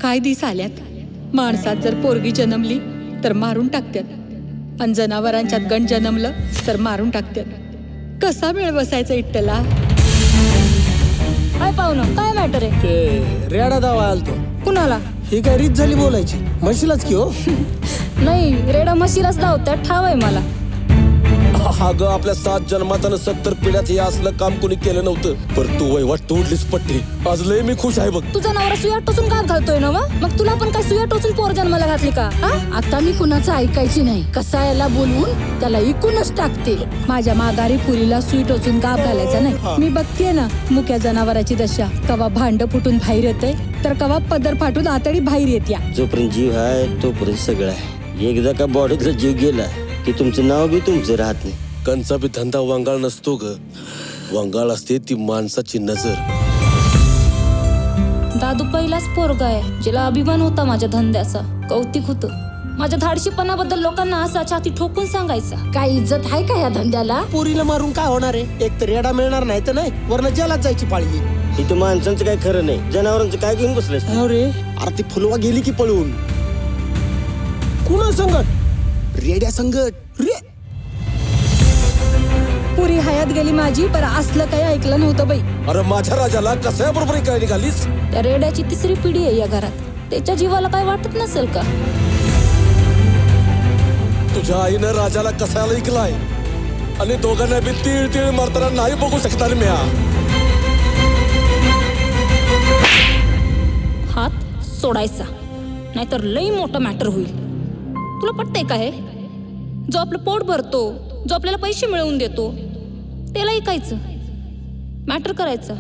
काय दिस आल्यात. माणसात जर पोरगी जन्मली तर मारून टाकत्यात आणि जनावरांच्यात गण जन्मलं तर मारून टाकत्यात. कसा मेळ बसायचा इट्टला. काय पाहुणं, काय मॅटर आहे? ते रेडा दावा आलतो. कुणाला? ही काय रीत झाली बोलायची, म्हणशीलच की हो. नाही, रेडा म्हशीलाच धावत्यात, ठाव आहे मला. अगं आपल्या 7 जन्मात 70 पिढ्यात हे असलं काम कोणी केलं नव्हतं. पर तू वैवाट तोडलीस पट्टी. आज लय मी खुश आहे बघ. तुझा नवरा सुया टोचून गात घालतोय ना मग तुला पण काय सुया टोचून पोर जन्माला घातली का? आता मी कुणाचं ऐकायची नाही. कसा याला बोलवून त्याला इकूनच टाकते. माझ्या माघारी पुरीला सुई टोचून गाप घालायचा नाही. मी बघतेय ना मुक्या जनावराची दशा. कवा भांड फुटून बाहेर येते तर कवा पदर फाटून आतडी बाहेर येत्या. जोपर्यंत जीव आहे तोपर्यंत सगळं आहे. एकदा का बॉडीतला जीव गेला की तुमचं नाव बी तुमचं राहत नाही. कंचा बी धंदा वांगाळ नसतो ग. वांगाळ असते ती माणसाची नजर. दादू पहिलाच पोरगा आहे जिला अभिमान होता माझ्या धंद्याचा, कौतिक होतं. माझ्या धाडशीपणाबद्दल लोकांना असा छाती ठोकून सांगायचा. काय इज्जत आहे का या धंद्याला? पोरीला मारून काय होणार आहे? एक तर रेडा मिळणार नाही तर नाही, वरनं जेलात जायची पाळी. इथं माणसांचं काय खरं नाही, जनावरांचं काय घेऊन बसलंस? अरे अरे ती फुलवा गेली की पळून. कुणा संगत? रेड्या संगत. रे पुरी हयात गेली माझी, पर असलं काही ऐकलं नव्हतं बाई. अरे माझ्या राजाला कसा बरोबर काय निघालीस? त्या रेड्याची 3री पिढी आहे या घरात. त्याच्या जीवाला काय वाटत नसेल का? तुझ्या आईनं राजाला कसायला ऐकलाय आणि दोघांना बी तीळ तीळ मारताना नाही बघू शकता रे म्या. हात सोडायचा, नाहीतर लई मोठं मॅटर होईल. तुला पटतंय का हे? जो आपलं पोट भरतो, जो आपल्याला पैसे मिळवून देतो, त्याला ऐकायचं, मॅटर करायचं.